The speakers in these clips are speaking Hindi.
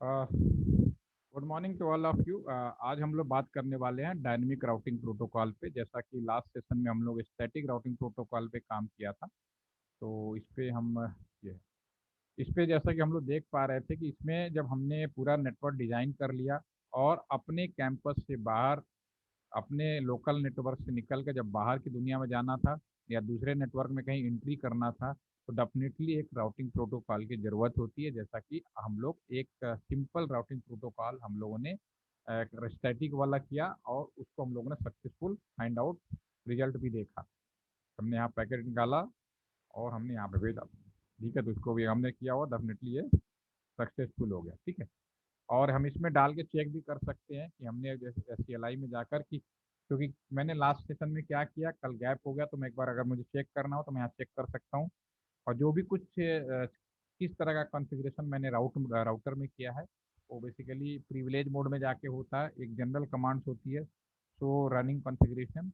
Good morning to all of you. आज हम लोग बात करने वाले हैं डायनेमिक राउटिंग प्रोटोकॉल पे। जैसा कि लास्ट सेशन में हम लोग स्टैटिक राउटिंग प्रोटोकॉल पे काम किया था, तो इस पे हम ये इस पे जैसा कि हम लोग देख पा रहे थे कि इसमें जब हमने पूरा नेटवर्क डिजाइन कर लिया और अपने कैंपस से बाहर, अपने लोकल नेटवर्क से निकल के जब बाहर की दुनिया में जाना था या दूसरे नेटवर्क में कहीं एंट्री करना था, तो डेफिनेटली एक राउटिंग प्रोटोकॉल की ज़रूरत होती है। जैसा कि हम लोग एक सिंपल राउटिंग प्रोटोकॉल हम लोगों ने स्टैटिक वाला किया और उसको हम लोगों ने सक्सेसफुल फाइंड आउट रिजल्ट भी देखा। हमने यहाँ पैकेट निकाला और हमने यहाँ पे भेजा। ठीक है, तो इसको भी हमने किया हुआ, डेफिनेटली ये सक्सेसफुल हो गया। ठीक है, और हम इसमें डाल के चेक भी कर सकते हैं कि हमने जैसे SCLI में जाकर कि, क्योंकि मैंने लास्ट सेशन में क्या किया, कल गैप हो गया, तो मैं एक बार अगर मुझे चेक करना हो तो मैं यहाँ चेक कर सकता हूँ। और जो भी कुछ किस तरह का कॉन्फ़िगरेशन मैंने राउटर में किया है, वो बेसिकली प्रिविलेज मोड में जाके होता है। एक जनरल कमांड्स होती है, सो रनिंग कॉन्फ़िगरेशन,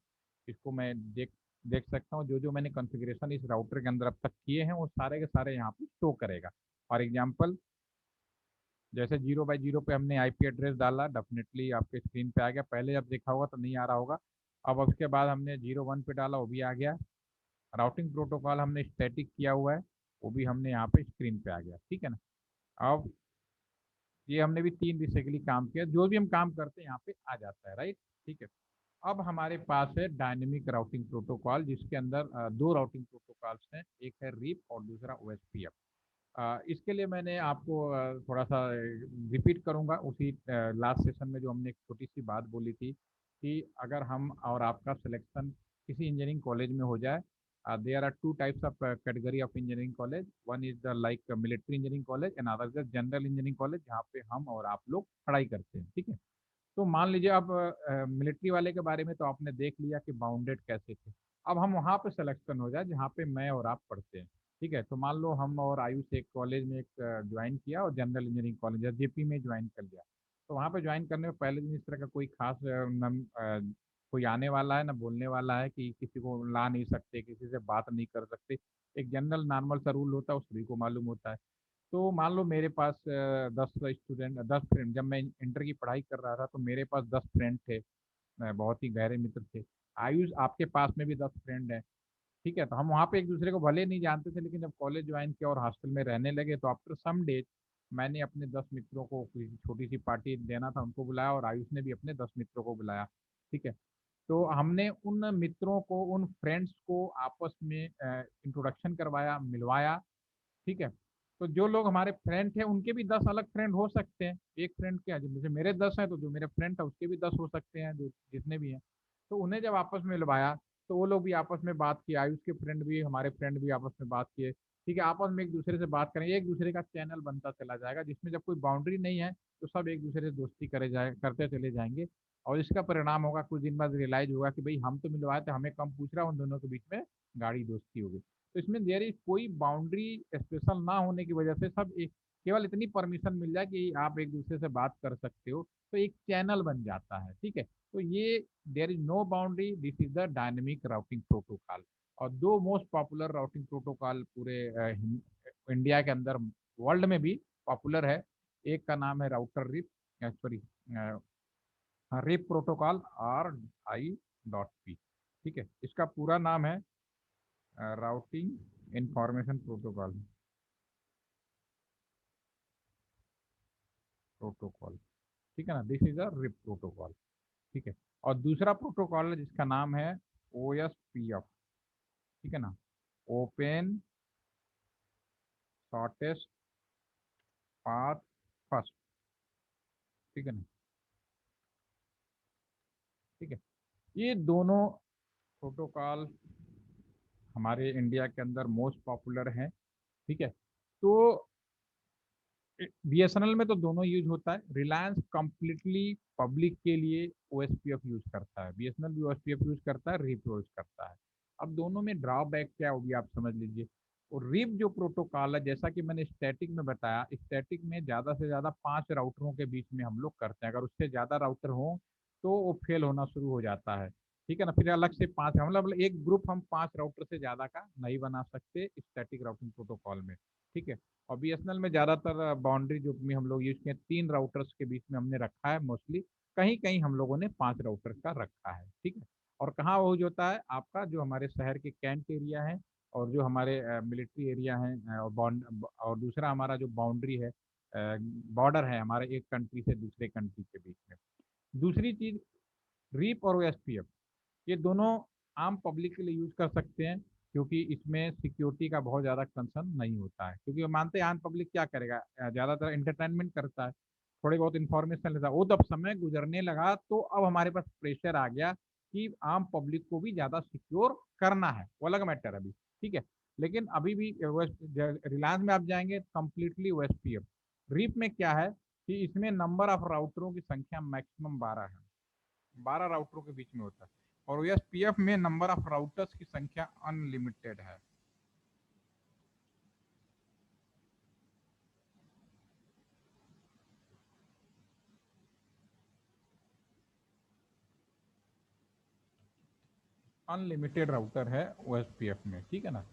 इसको मैं देख देख सकता हूँ। जो जो मैंने कॉन्फ़िगरेशन इस राउटर के अंदर अब तक किए हैं वो सारे के सारे यहाँ पे शो करेगा। फॉर एग्जाम्पल, जैसे 0x0 पे हमने IP एड्रेस डाला, डेफिनेटली आपके स्क्रीन पे आ गया। पहले जब देखा होगा तो नहीं आ रहा होगा। अब उसके बाद हमने 0 1 पे डाला, वो भी आ गया। राउटिंग प्रोटोकॉल हमने स्टैटिक किया हुआ है, वो भी हमने यहाँ पे स्क्रीन पे आ गया। ठीक है ना। अब ये हमने भी तीन बेसिकली काम किया, जो भी हम काम करते हैं यहाँ पे आ जाता है, राइट। ठीक है, अब हमारे पास है डायनेमिक राउटिंग प्रोटोकॉल, जिसके अंदर दो राउटिंग प्रोटोकॉल्स हैं, एक है RIP और दूसरा OSPF। इसके लिए मैंने आपको थोड़ा सा रिपीट करूंगा उसी लास्ट सेशन में जो हमने एक छोटी सी बात बोली थी कि अगर हम और आपका सिलेक्शन किसी इंजीनियरिंग कॉलेज में हो जाए, there are two types of category of engineering college. One is the like military engineering college and other is general engineering college, जहाँ पे हम और आप लोग पढ़ाई करते हैं। ठीक है, तो मान लीजिए अब मिलिट्री वाले के बारे में तो आपने देख लिया कि बाउंडेड कैसे थे। अब हम वहाँ पे सिलेक्शन हो जाए जहाँ पे मैं और आप पढ़ते हैं। ठीक है, तो मान लो हम और आयुष एक कॉलेज में एक ज्वाइन किया और जनरल इंजीनियरिंग कॉलेज या JP में ज्वाइन कर लिया। तो वहाँ पे ज्वाइन करने में पहले दिन इस तरह का कोई खास कोई आने वाला है ना बोलने वाला है कि किसी को ला नहीं सकते, किसी से बात नहीं कर सकते। एक जनरल नॉर्मल सा रूल होता है, उस सभी को मालूम होता है। तो मान लो मेरे पास 10 फ्रेंड, जब मैं इंटर की पढ़ाई कर रहा था तो मेरे पास 10 फ्रेंड थे, बहुत ही गहरे मित्र थे। आयुष, आपके पास में भी 10 फ्रेंड हैं। ठीक है, तो हम वहाँ पे एक दूसरे को भले नहीं जानते थे, लेकिन जब कॉलेज ज्वाइन किया और हॉस्टल में रहने लगे तो आफ्टर सम डेज मैंने अपने 10 मित्रों को किसी छोटी सी पार्टी देना था, उनको बुलाया, और आयुष ने भी अपने 10 मित्रों को बुलाया। ठीक है, तो हमने उन मित्रों को, उन फ्रेंड्स को आपस में इंट्रोडक्शन करवाया, मिलवाया। ठीक है, तो जो लोग हमारे फ्रेंड थे उनके भी 10 अलग फ्रेंड हो सकते हैं। एक फ्रेंड क्या, जैसे मेरे 10 हैं तो जो मेरे फ्रेंड था उसके भी 10 हो सकते हैं, जो जितने भी हैं। तो उन्हें जब आपस में मिलवाया तो वो लोग भी आपस में बात किए, आयुष के फ्रेंड भी, हमारे फ्रेंड भी आपस में बात किए। ठीक है, आपस में एक दूसरे से बात करेंगे, एक दूसरे का चैनल बनता चला जाएगा, जिसमें जब कोई बाउंड्री नहीं है तो सब एक दूसरे से दोस्ती करते चले जाएंगे। और इसका परिणाम होगा, कुछ दिन बाद रियलाइज होगा कि भाई हम तो मिलवाए थे, हमें कम पूछ रहा, उन दोनों के बीच में गाढ़ी दोस्ती होगी। तो इसमें देयर इज कोई बाउंड्री स्पेशल ना होने की वजह से सब एक, केवल इतनी परमिशन मिल जाए कि आप एक दूसरे से बात कर सकते हो, तो एक चैनल बन जाता है। ठीक है, तो ये there is no boundary, this is the dynamic routing protocol. और दो मोस्ट पॉपुलर राउटिंग प्रोटोकॉल पूरे इंडिया के अंदर, वर्ल्ड में भी पॉपुलर है। एक का नाम है router RIP, sorry, RIP protocol, RI.P। ठीक है, इसका पूरा नाम है राउटिंग इंफॉर्मेशन प्रोटोकॉल। ठीक है ना, this is a rip protocol. ठीक है, और दूसरा प्रोटोकॉल है जिसका नाम है OSPF। ठीक है ना, ओपन शॉर्टेस्ट पाथ फर्स्ट। ठीक है ना। ठीक है, ये दोनों प्रोटोकॉल हमारे इंडिया के अंदर मोस्ट पॉपुलर हैं। ठीक है, तो BSNL में तो दोनों यूज होता है। रिलायंस कंप्लीटली पब्लिक के लिए OSPF यूज करता है, BSNL भी OSPF यूज करता है, रिप यूज करता है। अब दोनों में ड्रॉबैक क्या होगी आप समझ लीजिए। और रिप जो प्रोटोकॉल है, जैसा कि मैंने स्टैटिक में बताया, स्टैटिक में ज़्यादा से ज़्यादा 5 राउटरों के बीच में हम लोग करते हैं। अगर उससे ज़्यादा राउटर हो तो वो फेल होना शुरू हो जाता है। ठीक है ना, फिर अलग से 5, मतलब एक ग्रुप हम 5 राउटर से ज़्यादा का नहीं बना सकते स्टैटिक राउटिंग प्रोटोकॉल में। ठीक है, और बीएसएनएल में ज़्यादातर बाउंड्री जो भी हम लोग यूज किए 3 राउटर्स के बीच में हमने रखा है मोस्टली। कहीं कहीं हम लोगों ने 5 राउटर्स का रखा है, ठीक है। और कहाँ यूज होता है आपका, जो हमारे शहर के कैंट एरिया है और जो हमारे मिलिट्री एरिया है, और दूसरा हमारा जो बाउंड्री है, बॉर्डर है हमारे एक कंट्री से दूसरे कंट्री के बीच में। दूसरी चीज, रीप और एसपीएफ, ये दोनों आम पब्लिक के लिए यूज कर सकते हैं, क्योंकि इसमें सिक्योरिटी का बहुत ज़्यादा कंसर्न नहीं होता है। क्योंकि वो मानते हैं आम पब्लिक क्या करेगा, ज़्यादातर एंटरटेनमेंट करता है, थोड़ी बहुत इंफॉर्मेशन लेता है। वो जब समय गुजरने लगा तो अब हमारे पास प्रेशर आ गया कि आम पब्लिक को भी ज़्यादा सिक्योर करना है, वो अलग मैटर अभी, ठीक है। लेकिन अभी भी रिलायंस में आप जाएंगे कंप्लीटली ओएसपीएफ। रीप में क्या है कि इसमें नंबर ऑफ राउटरों की संख्या मैक्सिमम 12 है, 12 राउटरों के बीच में होता है। और ओएसपीएफ में नंबर ऑफ राउटर्स की संख्या अनलिमिटेड है। अनलिमिटेड राउटर है ओएसपीएफ में, ठीक है ना।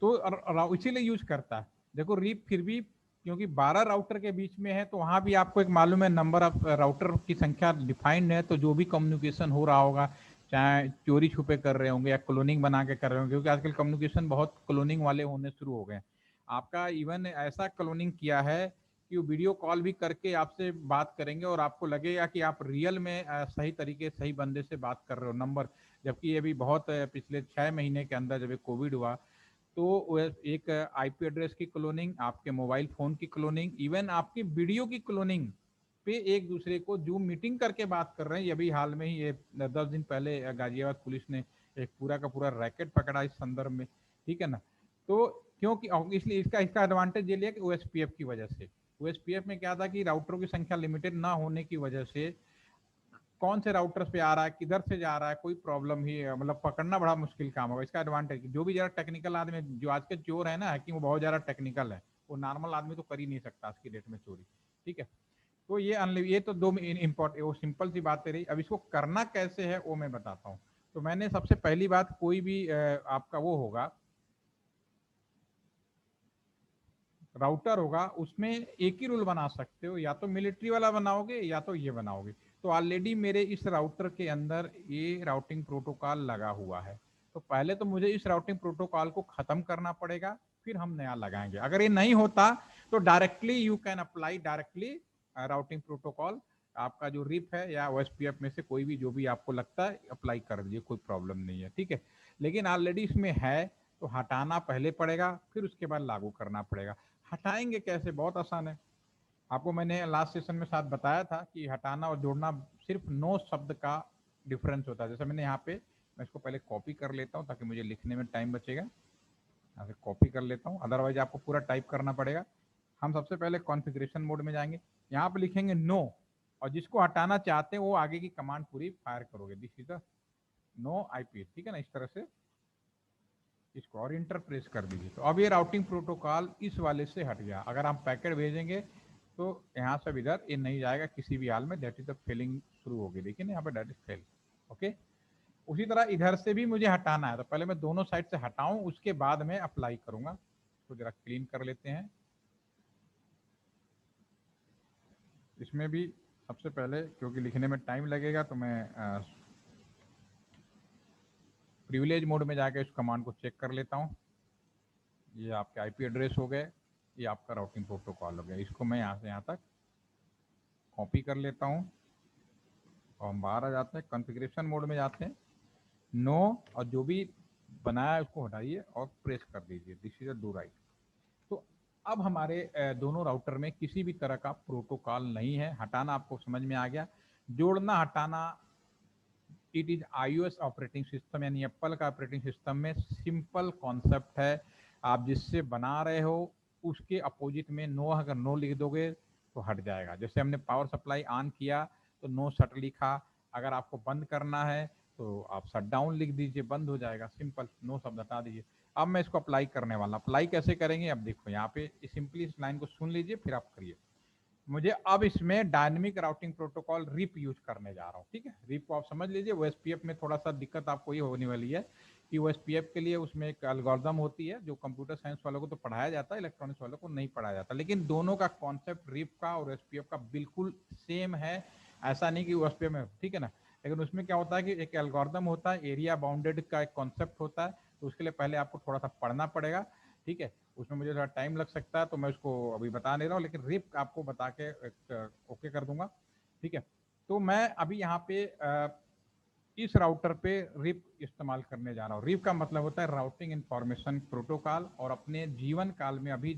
तो इसीलिए यूज करता है। देखो रीप फिर भी, क्योंकि 12 राउटर के बीच में है तो वहां भी आपको एक मालूम है नंबर ऑफ राउटर की संख्या डिफाइंड है, तो जो भी कम्युनिकेशन हो रहा होगा, चाहे चोरी छुपे कर रहे होंगे या क्लोनिंग बना के कर रहे होंगे, क्योंकि आजकल कम्युनिकेशन बहुत क्लोनिंग वाले होने शुरू हो गए। आपका इवन ऐसा क्लोनिंग किया है कि वो वीडियो कॉल भी करके आपसे बात करेंगे और आपको लगेगा कि आप रियल में सही तरीके सही बंदे से बात कर रहे हो नंबर। जबकि ये भी बहुत पिछले 6 महीने के अंदर जब कोविड हुआ तो एक आईपी एड्रेस की क्लोनिंग, आपके मोबाइल फोन की क्लोनिंग, इवन आपकी वीडियो की क्लोनिंग पे एक दूसरे को जूम मीटिंग करके बात कर रहे हैं। ये भी हाल में ही, ये 10 दिन पहले गाजियाबाद पुलिस ने एक पूरा का पूरा रैकेट पकड़ा इस संदर्भ में, ठीक है ना। तो क्योंकि इसलिए इसका इसका एडवांटेज ये लिया कि ओएसपीएफ की वजह से। ओएसपीएफ में क्या था कि राउटरों की संख्या लिमिटेड ना होने की वजह से कौन से राउटर्स पे आ रहा है, किधर से जा रहा है, कोई प्रॉब्लम ही मतलब पकड़ना बड़ा मुश्किल काम होगा। इसका एडवांटेज जो भी जरा टेक्निकल आदमी, जो आज के चोर है ना हैकिंग, वो बहुत ज्यादा टेक्निकल है, वो नॉर्मल आदमी तो कर ही नहीं सकता आज की डेट में चोरी, ठीक है। तो ये तो दो इम्पोर्टेंट वो सिंपल सी बातें रही। अब इसको करना कैसे है वो मैं बताता हूँ। तो मैंने सबसे पहली बात, कोई भी आपका वो होगा राउटर होगा, उसमें एक ही रूल बना सकते हो, या तो मिलिट्री वाला बनाओगे या तो ये बनाओगे। तो ऑलरेडी मेरे इस राउटर के अंदर ये राउटिंग प्रोटोकॉल लगा हुआ है। तो पहले तो मुझे इस राउटिंग प्रोटोकॉल को खत्म करना पड़ेगा, फिर हम नया लगाएंगे। अगर ये नहीं होता तो directly you can apply directly routing protocol. आपका जो रिप है या ओएसपीएफ में से कोई भी जो भी आपको लगता है अप्लाई कर दीजिए, कोई प्रॉब्लम नहीं है, ठीक है। लेकिन ऑलरेडी इसमें है तो हटाना पहले पड़ेगा, फिर उसके बाद लागू करना पड़ेगा। हटाएंगे कैसे, बहुत आसान है। आपको मैंने लास्ट सेशन में साथ बताया था कि हटाना और जोड़ना सिर्फ 9 शब्द का डिफरेंस होता है। जैसे मैंने यहाँ पे, मैं इसको पहले कॉपी कर लेता हूँ ताकि मुझे लिखने में टाइम बचेगा। यहाँ से कॉपी कर लेता हूँ, अदरवाइज आपको पूरा टाइप करना पड़ेगा। हम सबसे पहले कॉन्फ़िगरेशन मोड में जाएंगे, यहाँ पे लिखेंगे नो, और जिसको हटाना चाहते हैं वो आगे की कमांड पूरी फायर करोगे, दिस इज नो आईपी, ठीक है ना, इस तरह से इसको और इंटर प्रेस कर दीजिए। तो अब ये राउटिंग प्रोटोकॉल इस वाले से हट गया। अगर हम पैकेट भेजेंगे तो यहाँ से इधर ये नहीं जाएगा किसी भी हाल में, दैट इज द फेलिंग शुरू होगी, देखिए ना यहाँ पे दैट इज फेल, ओके। उसी तरह इधर से भी मुझे हटाना है, तो पहले मैं दोनों साइड से हटाऊं उसके बाद में अप्लाई करूंगा। तो जरा क्लीन कर लेते हैं। इसमें भी सबसे पहले, क्योंकि लिखने में टाइम लगेगा, तो मैं प्रिविलेज मोड में जाकर इस कमांड को चेक कर लेता हूँ। ये आपके आईपी एड्रेस हो गए, ये आपका राउटिंग प्रोटोकॉल हो गया। इसको मैं यहाँ से यहाँ तक कॉपी कर लेता हूँ और हम बाहर आ जाते हैं, कॉन्फ़िगरेशन मोड में जाते हैं, नो, और जो भी बनाया है उसको हटाइए और प्रेस कर दीजिए, this is a do right. तो अब हमारे दोनों राउटर में किसी भी तरह का प्रोटोकॉल नहीं है। हटाना आपको समझ में आ गया। जोड़ना हटाना, it is iOS operating system यानी एप्पल का ऑपरेटिंग सिस्टम में सिंपल कॉन्सेप्ट है। आप जिससे बना रहे हो उसके अपोजिट में नो, अगर नो लिख दोगे तो हट जाएगा। जैसे हमने पावर सप्लाई ऑन किया तो नो शट लिखा, अगर आपको बंद करना है तो आप शट डाउन लिख दीजिए, बंद हो जाएगा, सिंपल, नो शब्द हटा दीजिए। अब मैं इसको अप्लाई करने वाला, अप्लाई कैसे करेंगे अब देखो, यहाँ पे सिंपली इस लाइन को सुन लीजिए फिर आप करिए। मुझे अब इसमें dynamic routing protocol RIP use करने जा रहा हूँ, ठीक है। रिप को आप समझ लीजिए, वो एसपीएफ में थोड़ा सा दिक्कत आपको ये होने वाली है कि वो एसपीएफ के लिए उसमें एक एल्गोरिथम होती है, जो कंप्यूटर साइंस वालों को तो पढ़ाया जाता है, इलेक्ट्रॉनिक्स वालों को नहीं पढ़ाया जाता, लेकिन दोनों का कॉन्सेप्ट रिप का और एसपीएफ का बिल्कुल सेम है। ऐसा नहीं कि वो एसपीएफ में, ठीक है ना, लेकिन उसमें क्या होता है कि एक एल्गोरिथम होता है, एरिया बाउंडेड का एक कॉन्सेप्ट होता है, तो उसके लिए पहले आपको थोड़ा सा पढ़ना पड़ेगा, ठीक है। उसमें मुझे थोड़ा टाइम लग सकता है, तो मैं उसको अभी बता नहीं रहा हूँ, लेकिन रिप आपको बता के ओके कर दूंगा, ठीक है। तो मैं अभी यहाँ पे इस राउटर पे रिप इस्तेमाल करने जा रहा हूँ। रिप का मतलब होता है राउटिंग इंफॉर्मेशन प्रोटोकॉल, और अपने जीवन काल में अभी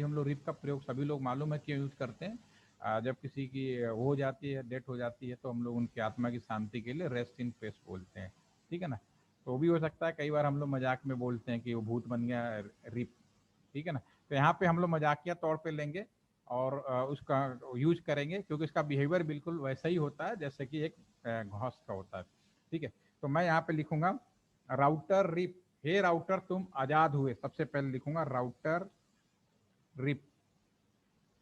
हम लोग रिप का प्रयोग सभी लोग मालूम है क्यों यूज करते हैं। जब किसी की हो जाती है, डेथ हो जाती है, तो हम लोग उनकी आत्मा की शांति के लिए रेस्ट इन पीस बोलते हैं, ठीक है ना। तो वो भी हो सकता है, कई बार हम लोग मजाक में बोलते हैं कि वो भूत बन गया रिप, ठीक है ना। तो यहाँ पे हम लोग मजाकिया तौर पे लेंगे और उसका यूज करेंगे, क्योंकि इसका बिहेवियर बिल्कुल वैसा ही होता है जैसे कि एक घोंस का होता है, ठीक है। तो मैं यहाँ पे लिखूंगा राउटर रिप, हे राउटर तुम आजाद हुए, सबसे पहले लिखूंगा राउटर रिप,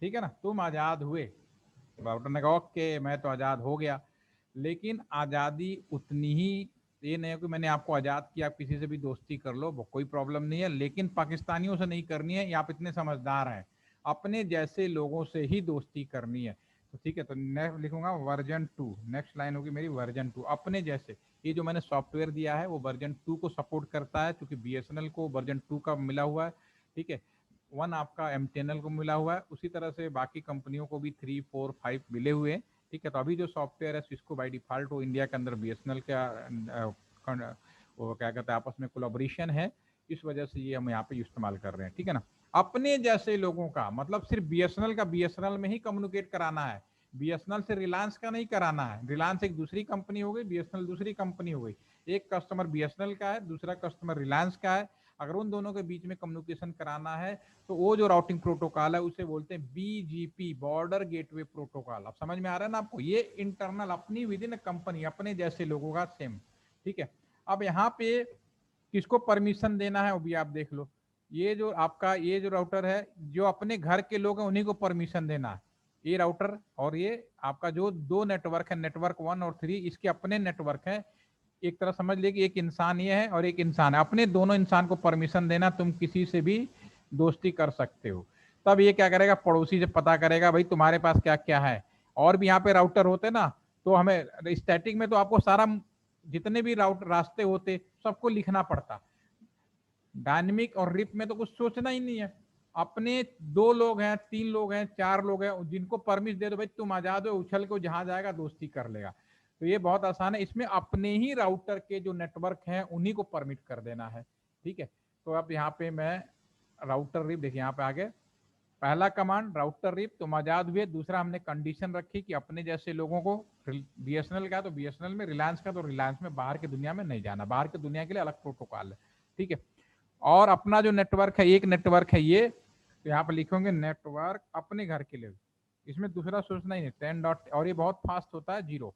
ठीक है ना, तुम आजाद हुए। राउटर ने कहा ओके मैं तो आजाद हो गया, लेकिन आजादी उतनी ही, ये नहीं है कि मैंने आपको आजाद किया, आप किसी से भी दोस्ती कर लो, वो कोई प्रॉब्लम नहीं है, लेकिन पाकिस्तानियों से नहीं करनी है, ये आप इतने समझदार हैं, अपने जैसे लोगों से ही दोस्ती करनी है। तो ठीक है, तो नेक्स्ट लिखूंगा वर्जन 2, नेक्स्ट लाइन होगी मेरी वर्जन 2, अपने जैसे। ये जो मैंने सॉफ्टवेयर दिया है वो वर्जन 2 को सपोर्ट करता है, क्योंकि बीएसएनएल को वर्जन 2 का मिला हुआ है, ठीक है। 1 आपका एमटीएनएल को मिला हुआ है, उसी तरह से बाकी कंपनियों को भी 3, 4, 5 मिले हुए हैं, ठीक है। तो अभी जो सॉफ्टवेयर है सिस्को बाय डिफॉल्ट वो इंडिया के अंदर बीएसएनएल का वो क्या कहते हैं आपस में कोलैबोरेशन है, इस वजह से ये हम यहाँ पे इस्तेमाल कर रहे हैं, ठीक है ना। अपने जैसे लोगों का मतलब सिर्फ बीएसएनएल का बीएसएनएल में ही कम्युनिकेट कराना है, बीएसएनएल से रिलायंस का नहीं कराना है। रिलायंस एक दूसरी कंपनी हो गई, बीएसएनएल दूसरी कंपनी हो गई, एक कस्टमर बीएसएनएल का है, दूसरा कस्टमर रिलायंस का है। अगर उन दोनों के बीच में कम्युनिकेशन कराना है तो वो जो राउटिंग प्रोटोकॉल है उसे बोलते हैं बीजीपी, बॉर्डर गेटवे प्रोटोकॉल। अब समझ में आ रहा है ना आपको, ये इंटरनल अपनी विद इन कंपनी, अपने जैसे लोगों का सेम, ठीक है। अब यहाँ पे किसको परमिशन देना है वो भी आप देख लो, ये जो आपका ये जो राउटर है, जो अपने घर के लोग हैं उन्हीं को परमिशन देना है, ये राउटर। और ये आपका जो दो नेटवर्क है, नेटवर्क 1 और 3, इसके अपने नेटवर्क है। एक तरह समझ लिए कि एक इंसान ये है और एक इंसान है, अपने दोनों इंसान को परमिशन देना, तुम किसी से भी दोस्ती कर सकते हो। तब ये क्या करेगा, पड़ोसी से पता करेगा भाई तुम्हारे पास क्या क्या है। और भी यहाँ पे राउटर होते ना, तो हमें स्टैटिक में तो आपको सारा जितने भी राउट रास्ते होते सबको लिखना पड़ता, डायनेमिक और रिप में तो कुछ सोचना ही नहीं है। अपने 2 लोग हैं, 3 लोग हैं, 4 लोग हैं, जिनको परमिशन दे दो भाई तुम आजाद हो, उछल को जहां जाएगा दोस्ती कर लेगा। तो ये बहुत आसान है, इसमें अपने ही राउटर के जो नेटवर्क हैं उन्हीं को परमिट कर देना है, ठीक है। तो अब यहाँ पे मैं राउटर रिप देखिए यहाँ पे आगे, पहला कमांड राउटर रिप तुम आजाद हुए, दूसरा हमने कंडीशन रखी कि अपने जैसे लोगों को, बीएसएनएल का तो बीएसएनएल में, रिलायंस का तो रिलायंस में, बाहर की दुनिया में नहीं जाना, बाहर की दुनिया के लिए अलग प्रोटोकॉल है, ठीक है। और अपना जो नेटवर्क है, एक नेटवर्क है ये, तो यहाँ पे लिखोगे नेटवर्क अपने घर के लिए, इसमें दूसरा सोचना ही नहीं, 10 और ये बहुत फास्ट होता है 0।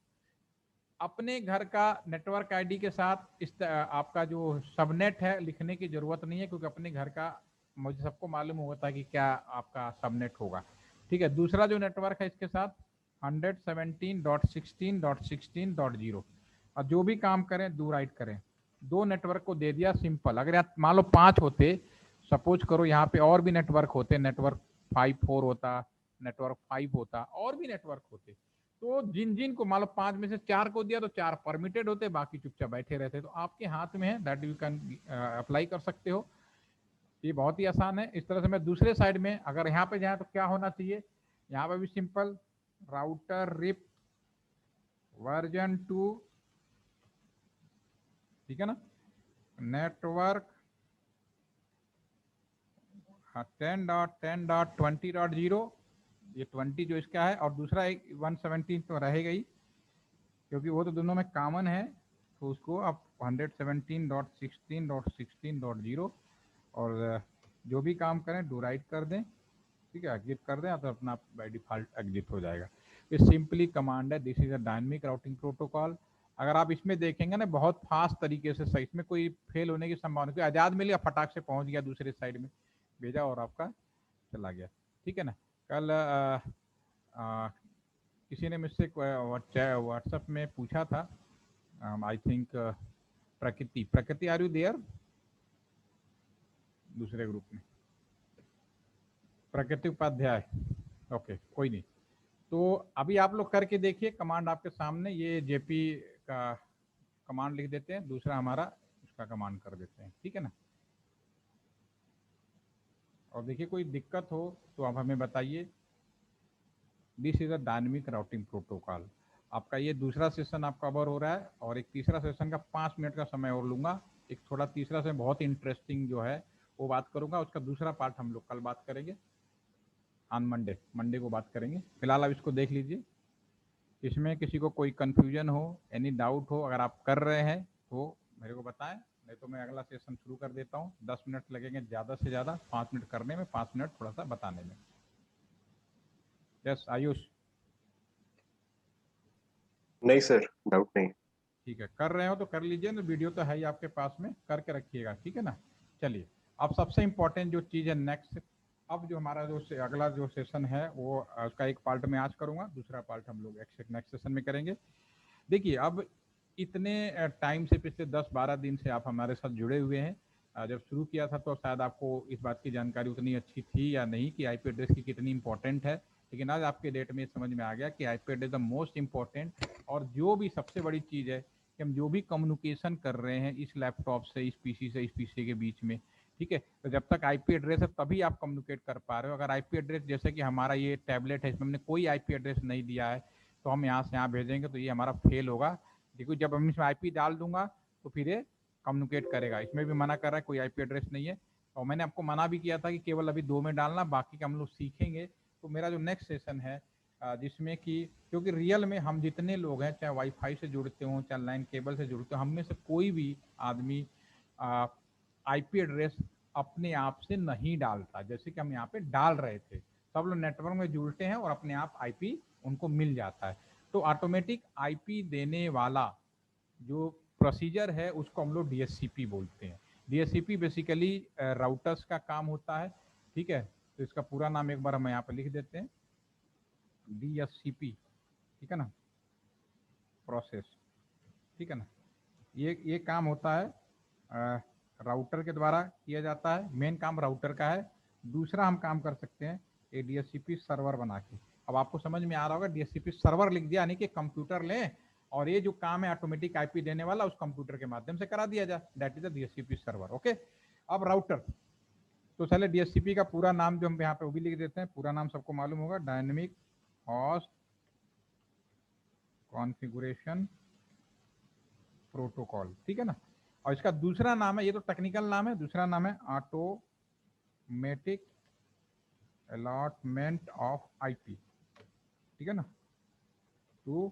अपने घर का नेटवर्क आईडी के साथ इस आपका जो सबनेट है लिखने की जरूरत नहीं है, क्योंकि अपने घर का मुझे सबको मालूम होता है कि क्या आपका सबनेट होगा, ठीक है। दूसरा जो नेटवर्क है इसके साथ 117.16.16.0, और जो भी काम करें डू राइट करें, 2 नेटवर्क को दे दिया, सिंपल। अगर यहाँ मान लो 5 होते, सपोज करो यहाँ पे और भी नेटवर्क होते, नेटवर्क 5 4 होता, नेटवर्क 5 होता, और भी नेटवर्क होते, तो जिन जिन को मान लो 5 में से 4 को दिया तो 4 परमिटेड होते, बाकी चुपचाप बैठे रहते। तो आपके हाथ में है, दैट यू कैन अप्लाई कर सकते हो, ये बहुत ही आसान है। इस तरह से मैं दूसरे साइड में अगर यहाँ पे जाए तो क्या होना चाहिए, यहाँ पे भी सिंपल राउटर रिप वर्जन 2, ठीक है ना, नेटवर्क 10.10.20.0, ये 20 जो इसका है, और दूसरा एक 117 तो रहेगा ही, क्योंकि वो तो दोनों में कॉमन है, तो उसको आप 117.16.16.0 और जो भी काम करें डू राइट कर दें, ठीक है, एग्जिट कर दें, तो अपना बाय डिफॉल्ट एग्जिट हो जाएगा। ये सिंपली कमांड है, this is a dynamic routing protocol. अगर आप इसमें देखेंगे ना बहुत फास्ट तरीके से सही, इसमें कोई फेल होने की संभावना, कोई आजाद मिल गया फटाक से पहुंच गया दूसरे साइड में, भेजा और आपका चला गया, ठीक है ना। कल किसी ने मुझसे व्हाट्सएप में पूछा था, आई थिंक प्रकृति, प्रकृति आर यू देयर? दूसरे ग्रुप में प्रकृति उपाध्याय, ओके कोई नहीं। तो अभी आप लोग करके देखिए, कमांड आपके सामने, ये जेपी का कमांड लिख देते हैं, दूसरा हमारा इसका कमांड कर देते हैं, ठीक है ना। और देखिए कोई दिक्कत हो तो आप हमें बताइए। This is a dynamic routing protocol. आपका ये दूसरा सेशन आप कवर हो रहा है, और एक तीसरा सेशन का 5 मिनट का समय और लूंगा। एक थोड़ा तीसरा से बहुत इंटरेस्टिंग जो है वो बात करूंगा, उसका दूसरा पार्ट हम लोग कल बात करेंगे, ऑन मंडे को बात करेंगे। फिलहाल आप इसको देख लीजिए, इसमें किसी को कोई कंफ्यूजन हो, एनी डाउट हो, अगर आप कर रहे हैं तो मेरे को बताएं, नहीं तो मैं अगला सेशन शुरू कर देता हूँ। 10 मिनट लगेंगे ज़्यादा से ज़्यादा, 5 मिनट करने में, 5 मिनट थोड़ा सा बताने में। यस आयुष? नहीं सर, डाउट नहीं। ठीक है, कर रहे हो तो कर लीजिए ना, वीडियो तो है ही आपके पास में, करके रखिएगा, ठीक है ना। चलिए, अब सबसे इम्पोर्टेंट जो चीज़ है नेक्स्ट, अब जो हमारा जो अगला जो सेशन है वो उसका एक पार्ट में आज करूँगा, दूसरा पार्ट हम लोग नेक्स्ट सेशन में करेंगे। देखिए, अब इतने टाइम से, पिछले 10-12 दिन से आप हमारे साथ जुड़े हुए हैं। जब शुरू किया था तो शायद आपको इस बात की जानकारी उतनी अच्छी थी या नहीं कि आईपी एड्रेस की कितनी इंपॉर्टेंट है, लेकिन आज आपके डेट में समझ में आ गया कि IP address the most important. और जो भी सबसे बड़ी चीज़ है कि हम जो भी कम्युनिकेशन कर रहे हैं इस लैपटॉप से इस पीसी से इस पीसी के बीच में, ठीक है, तो जब तक आईपी एड्रेस है तभी आप कम्युनिकेट कर पा रहे हो। अगर आईपी एड्रेस, जैसे कि हमारा ये टैबलेट है, इसमें हमने कोई आईपी एड्रेस नहीं दिया है, तो हम यहाँ से यहाँ भेजेंगे तो ये हमारा फेल होगा। देखो, जब हम इसमें आईपी डाल दूंगा तो फिर ये कम्युनिकेट करेगा। इसमें भी मना कर रहा है, कोई आईपी एड्रेस नहीं है। और मैंने आपको मना भी किया था कि केवल अभी 2 में डालना, बाकी का हम लोग सीखेंगे। तो मेरा जो नेक्स्ट सेशन है जिसमें कि, क्योंकि रियल में हम जितने लोग हैं, चाहे वाईफाई से जुड़ते हों चाहे लाइन केबल से जुड़ते हों, हम में से कोई भी आदमी आईपी एड्रेस अपने आप से नहीं डालता, जैसे कि हम यहाँ पे डाल रहे थे। सब लोग नेटवर्क में जुड़ते हैं और अपने आप आईपी उनको मिल जाता है। तो ऑटोमेटिक आईपी देने वाला जो प्रोसीजर है उसको हम लोग डीएससीपी बोलते हैं। डीएससीपी बेसिकली राउटर्स का काम होता है, ठीक है। तो इसका पूरा नाम एक बार हम यहाँ पे लिख देते हैं, डीएससीपी, ठीक है ना, प्रोसेस, ठीक है ना। ये काम होता है राउटर के द्वारा किया जाता है, मेन काम राउटर का है। दूसरा हम काम कर सकते हैं ए डीएससीपी सर्वर बना के। अब आपको समझ में आ रहा होगा, डीएससीपी सर्वर लिख दिया, यानी कि कंप्यूटर लें और ये जो काम है ऑटोमेटिक आईपी देने वाला उस कंप्यूटर के माध्यम से करा दिया जाए, that is the DSCP server, okay. अब राउटर, तो चले डीएससीपी का पूरा नाम जो हम यहाँ पे वो भी लिख देते हैं, पूरा नाम सबको मालूम होगा, डायनेमिक होस्ट कॉन्फ़िगरेशन प्रोटोकॉल, ठीक है ना। और इसका दूसरा नाम है, ये तो टेक्निकल नाम है, दूसरा नाम है ऑटोमेटिक अलॉटमेंट ऑफ आईपी, ठीक है ना। तो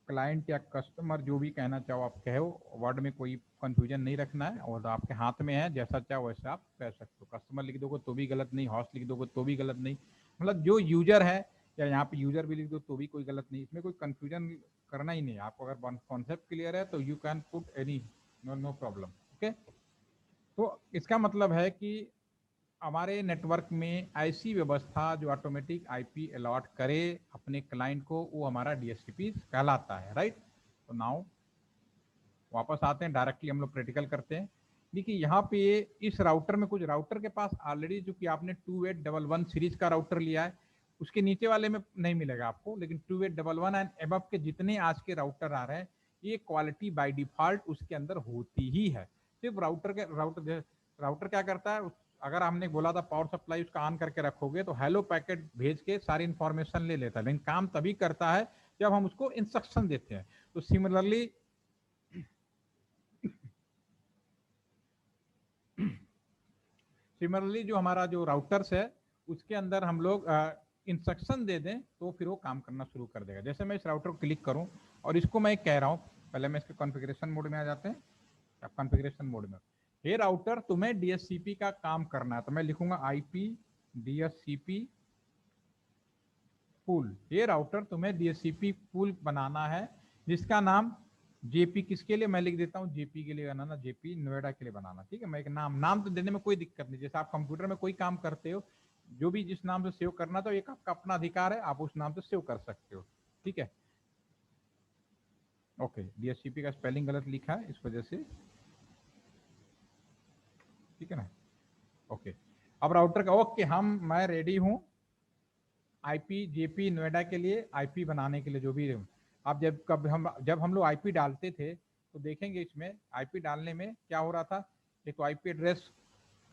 क्लाइंट या कस्टमर जो भी कहना चाहो आप कहो, वर्ड में कोई कंफ्यूजन नहीं रखना है, और आपके हाथ में है, जैसा चाहो वैसा आप कह सकते हो। कस्टमर लिख दोगे तो भी गलत नहीं, हॉस्ट लिख दोगे तो भी गलत नहीं, मतलब जो यूजर है, या यहाँ पे यूजर भी लिख दो तो भी कोई गलत नहीं, इसमें कोई कंफ्यूजन करना ही नहीं। आपको अगर कॉन्सेप्ट क्लियर है तो you can put any, no problem, okay. तो इसका मतलब है कि हमारे नेटवर्क में ऐसी व्यवस्था जो ऑटोमेटिक आईपी अलॉट करे अपने क्लाइंट को, वो हमारा डीएससीपी कहलाता है, राइट। तो नाउ वापस आते हैं, डायरेक्टली हम लोग प्रैक्टिकल करते हैं। देखिए यहाँ पे इस राउटर में, कुछ राउटर के पास ऑलरेडी, जो कि आपने 2811 सीरीज का राउटर लिया है, उसके नीचे वाले में नहीं मिलेगा आपको, लेकिन 2811 एंड एबव के जितने आज के राउटर आ रहे हैं, ये क्वालिटी बाय डिफॉल्ट उसके अंदर होती ही है। सिर्फ राउटर क्या करता है, अगर हमने बोला था पावर सप्लाई उसका ऑन करके रखोगे तो हेलो पैकेट भेज के सारी इंफॉर्मेशन ले लेता है, लेकिन काम तभी करता है जब हम उसको इंस्ट्रक्शन देते हैं। तो सिमिलरली जो हमारा जो राउटर्स है उसके अंदर हम लोग इंस्ट्रक्शन दे दें तो फिर वो काम करना शुरू कर देगा। जैसे मैं इस राउटर को क्लिक करूं और इसको मैं कह रहा हूं, पहले मैं इसके कॉन्फ़िगरेशन मोड में आ जाते हैं। अब कॉन्फ़िगरेशन मोड में, हे राउटर तुम्हें डीएससीपी का काम करना है, तो मैं लिखूंगा आईपी डीएससीपी पूल। ये राउटर तुम्हें डीएससीपी पूल बनाना है, जिसका नाम जेपी, किसके लिए मैं लिख देता हूँ, जेपी के लिए बनाना, जेपी नोएडा के लिए बनाना, ठीक है। मैं एक नाम तो देने में कोई दिक्कत नहीं, जैसे आप कंप्यूटर में कोई काम करते हो, जो भी जिस नाम से सेव करना तो एक आपका अपना अधिकार है, आप उस नाम से सेव कर सकते हो, ठीक है। ओके, DHCP का स्पेलिंग गलत लिखा है इस वजह से, ठीक है ना। ओके, अब राउटर का ओके, मैं रेडी हूँ आईपी जेपी नोएडा के लिए, आईपी बनाने के लिए जो भी। आप जब हम लोग आईपी डालते थे तो देखेंगे इसमें आईपी डालने में क्या हो रहा था। एक तो आईपी एड्रेस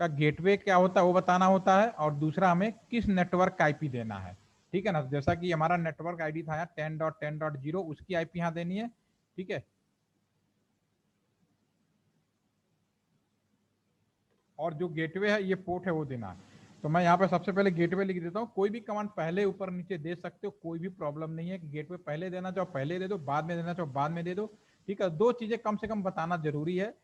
का गेटवे क्या होता है वो बताना होता है, और दूसरा हमें किस नेटवर्क का आईपी देना है, ठीक है ना। जैसा कि हमारा नेटवर्क आईडी था यहाँ 10.10.0, उसकी आईपी यहाँ देनी है, ठीक है। और जो गेटवे है ये पोर्ट है वो देना है। तो मैं यहाँ पे सबसे पहले गेटवे लिख देता हूँ। कोई भी कमांड पहले ऊपर नीचे दे सकते हो, कोई भी प्रॉब्लम नहीं है कि गेटवे पहले देना चाहो पहले दे दो, बाद में देना चाहो बाद में दे दो, ठीक है। दो चीजें कम से कम बताना जरूरी है,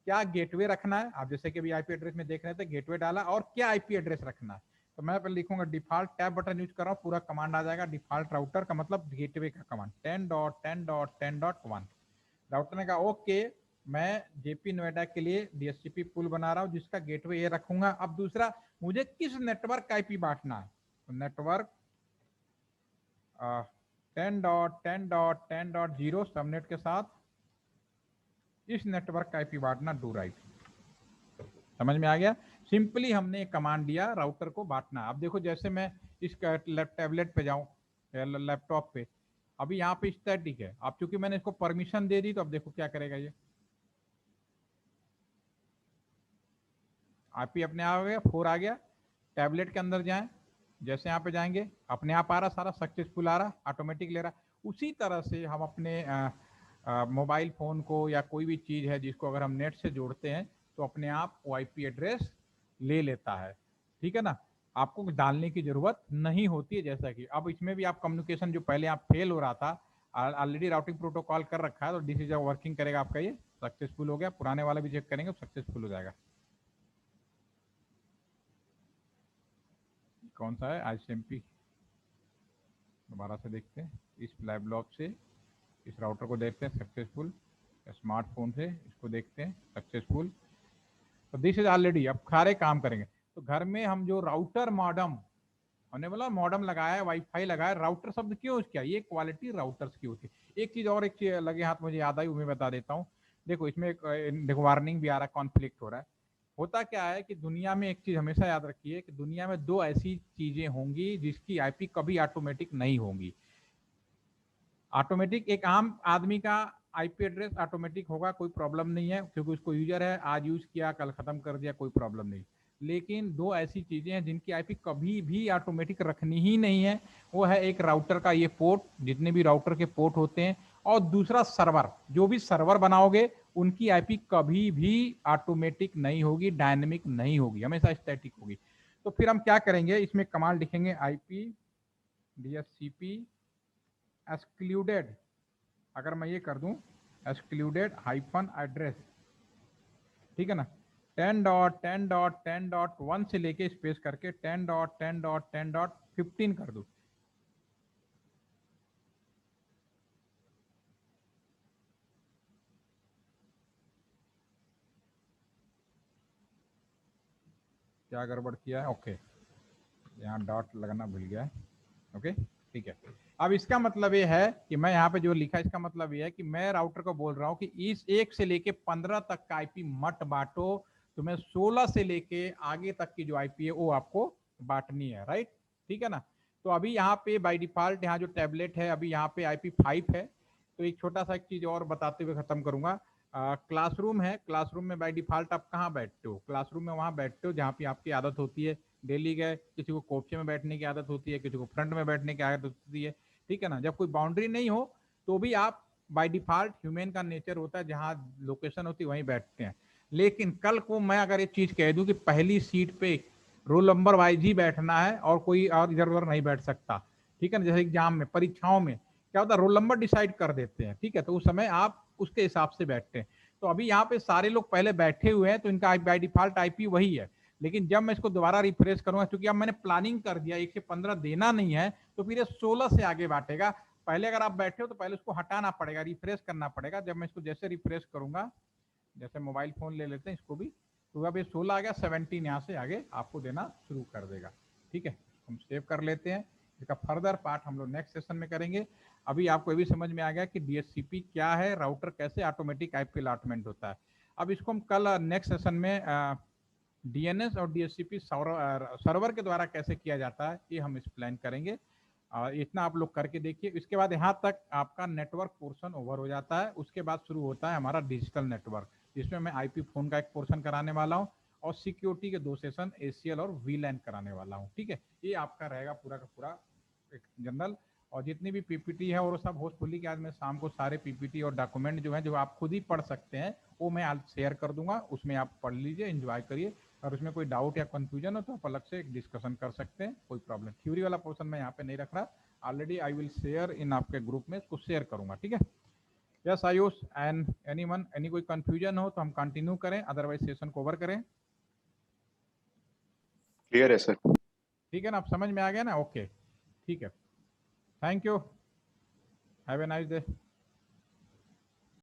क्या गेटवे रखना है, आप जैसे कि अभी आईपी एड्रेस में देख रहे थे गेटवे डाला, और क्या आईपी एड्रेस रखना है। तो मैं पहले लिखूंगा डिफॉल्ट, टैब बटन यूज कर रहा हूँ, पूरा कमांड आ जाएगा। डिफॉल्ट राउटर का मतलब गेटवे का कमांड 10.10.10.1। राउटर ने कहा ओके, मैं जेपी नोएडा के लिए डीएचसीपी पुल बना रहा हूं जिसका गेटवे ये रखूंगा। अब दूसरा, मुझे किस नेटवर्क का आईपी बांटना है, तो नेटवर्क 10.10.10.0 सबनेट के साथ इस नेटवर्क का आईपी बांटना, डू राइट। समझ में आ गया। सिंपली हमने एक कमांड दिया राउटर को बांटना। अब देखो जैसे मैं इस टैबलेट पे जाऊं, लैपटॉप पे, अभी यहाँ पे स्टैटिक है। अब चूंकि मैंने इसको परमिशन दे दी तो अब देखो क्या करेगा ये, आईपी अपने आप आ गया, 4 आ गया। टैबलेट के अंदर जाएं, जैसे यहाँ पे जाएंगे अपने आप आ रहा, सारा सक्सेसफुल आ रहा, ऑटोमेटिक ले रहा। उसी तरह से हम अपने मोबाइल फ़ोन को या कोई भी चीज़ है जिसको अगर हम नेट से जोड़ते हैं तो अपने आप वो आईपी एड्रेस ले लेता है, ठीक है ना। आपको डालने की ज़रूरत नहीं होती है। जैसा कि अब इसमें भी आप कम्युनिकेशन जो पहले आप फेल हो रहा था, ऑलरेडी राउटिंग प्रोटोकॉल कर रखा है तो डिस जब वर्किंग करेगा आपका, ये सक्सेसफुल हो गया। पुराने वाला भी चेक करेंगे सक्सेसफुल हो जाएगा। कौन सा है ICMP, दोबारा से देखते हैं। इस फ्लाई ब्लॉक से इस राउटर को देखते हैं सक्सेसफुल, स्मार्टफोन से इसको देखते हैं सक्सेसफुल। तो दिस इज ऑलरेडी, अब सारे काम करेंगे। तो घर में हम जो राउटर मॉडम, हमने बोला मॉडम लगाया है, वाईफाई लगाया, राउटर शब्द क्यों यूज किया, ये क्वालिटी राउटर्स की होती है। एक चीज और, एक चीज लगे हाथ मुझे याद आई, वो मैं बता देता हूँ। देखो इसमें देखो वार्निंग भी आ रहा है, कॉन्फ्लिक्ट हो रहा है। होता क्या है कि दुनिया में एक चीज हमेशा याद रखिए कि दुनिया में दो ऐसी चीजें होंगी जिसकी आईपी कभी ऑटोमेटिक नहीं होंगी। ऑटोमेटिक एक आम आदमी का आईपी एड्रेस ऑटोमेटिक होगा, कोई प्रॉब्लम नहीं है, क्योंकि उसको यूजर है, आज यूज किया कल खत्म कर दिया, कोई प्रॉब्लम नहीं। लेकिन दो ऐसी चीजें हैं जिनकी आईपी कभी भी ऑटोमेटिक रखनी ही नहीं है। वो है एक राउटर का ये पोर्ट, जितने भी राउटर के पोर्ट होते हैं, और दूसरा सर्वर। जो भी सर्वर बनाओगे उनकी आईपी कभी भी ऑटोमेटिक नहीं होगी, डायनेमिक नहीं होगी, हमेशा स्टैटिक होगी। तो फिर हम क्या करेंगे, इसमें कमांड लिखेंगे आईपी डीएचसीपी एक्सक्लूडेड। अगर मैं ये कर दूं एक्सक्लूडेड हाइफन एड्रेस, ठीक है ना, 10.10.10.1 से लेके स्पेस करके 10.10.10.15 कर दूं। क्या गड़बड़ किया है, ओके, यहाँ डॉट लगाना भूल गया है, ओके ठीक है। अब इसका मतलब ये है कि मैं यहाँ पे जो लिखा है इसका मतलब ये है कि मैं राउटर को बोल रहा हूँ कि इस 1 से लेके 15 तक का आईपी मत बांटो, तुम्हें 16 से लेके आगे तक की जो आईपी है वो आपको बांटनी है, राइट, ठीक है ना। तो अभी यहाँ पे बाय डिफॉल्ट यहाँ जो टैबलेट है अभी यहाँ पे IP5 है। तो एक छोटा सा एक चीज और बताते हुए खत्म करूंगा। क्लासरूम है, क्लासरूम में बाय डिफॉल्ट आप कहाँ बैठते हो, क्लासरूम में वहाँ बैठते हो जहाँ पे आपकी आदत होती है डेली गए। किसी को कोपचे में बैठने की आदत होती है, किसी को फ्रंट में बैठने की आदत होती है, ठीक है ना। जब कोई बाउंड्री नहीं हो तो भी आप बाय डिफॉल्ट, ह्यूमन का नेचर होता है जहां लोकेशन होती है वहीं बैठते हैं। लेकिन कल को मैं अगर ये चीज कह दूं कि पहली सीट पे रोल नंबर वाइज ही बैठना है और कोई और इधर उधर नहीं बैठ सकता, ठीक है ना। जैसे एग्जाम में, परीक्षाओं में क्या होता है, रोल नंबर डिसाइड कर देते हैं, ठीक है, तो उस समय आप उसके हिसाब से बैठते हैं। तो अभी यहाँ पे सारे लोग पहले बैठे हुए हैं तो इनका बाय डिफॉल्ट आईपी वही है। लेकिन जब मैं इसको दोबारा रिफ्रेश करूंगा, क्योंकि अब मैंने प्लानिंग कर दिया 1 से 15 देना नहीं है, तो फिर ये 16 से आगे बांटेगा। पहले अगर आप बैठे हो तो पहले उसको हटाना पड़ेगा, रिफ्रेश करना पड़ेगा। जब मैं इसको जैसे रिफ्रेश करूंगा, जैसे मोबाइल फोन ले लेते हैं इसको भी, तो अब ये 16 आ गया, 17 यहाँ से आगे आपको देना शुरू कर देगा, ठीक है। हम सेव कर लेते हैं, इसका फर्दर पार्ट हम लोग नेक्स्ट सेशन में करेंगे। अभी आपको ये भी समझ में आ गया कि डीएचसीपी क्या है, राउटर कैसे ऑटोमेटिक आईपी अलॉटमेंट होता है। अब इसको हम कल नेक्स्ट सेशन में डीएनएस और डीएचसीपी सर्वर के द्वारा कैसे किया जाता है ये हम एक्सप्लेन करेंगे। इतना आप लोग करके देखिए। इसके बाद यहाँ तक आपका नेटवर्क पोर्शन ओवर हो जाता है। उसके बाद शुरू होता है हमारा डिजिटल नेटवर्क, जिसमें मैं आईपी फोन का एक पोर्शन कराने वाला हूँ और सिक्योरिटी के 2 सेशन एसीएल और वीलैन कराने वाला हूँ। ठीक है, ये आपका रहेगा पूरा का पूरा एक जनरल। और जितनी भी पीपीटी है और सब होपफुली कि आज मैं शाम को सारे पीपीटी और डॉक्यूमेंट जो है जो आप खुद ही पढ़ सकते हैं वो मैं आज शेयर कर दूंगा, उसमें आप पढ़ लीजिए, एंजॉय करिए। और उसमें कोई डाउट या कंफ्यूजन हो तो आप अलग से एक डिस्कशन कर सकते हैं, कोई प्रॉब्लम। थ्योरी वाला पोर्शन मैं यहाँ पे नहीं रख रहा, already I will share in आपके ग्रुप में, इसको शेयर करूंगा। ठीक है, yes Ayush and anyone, any कोई कंफ्यूजन हो तो हम कंटिन्यू करें, अदरवाइज सेशन को ओवर करें। क्लियर है सर। ठीक है ना, आप समझ में आ गया ना? ओके, ठीक है, thank you, have a nice day.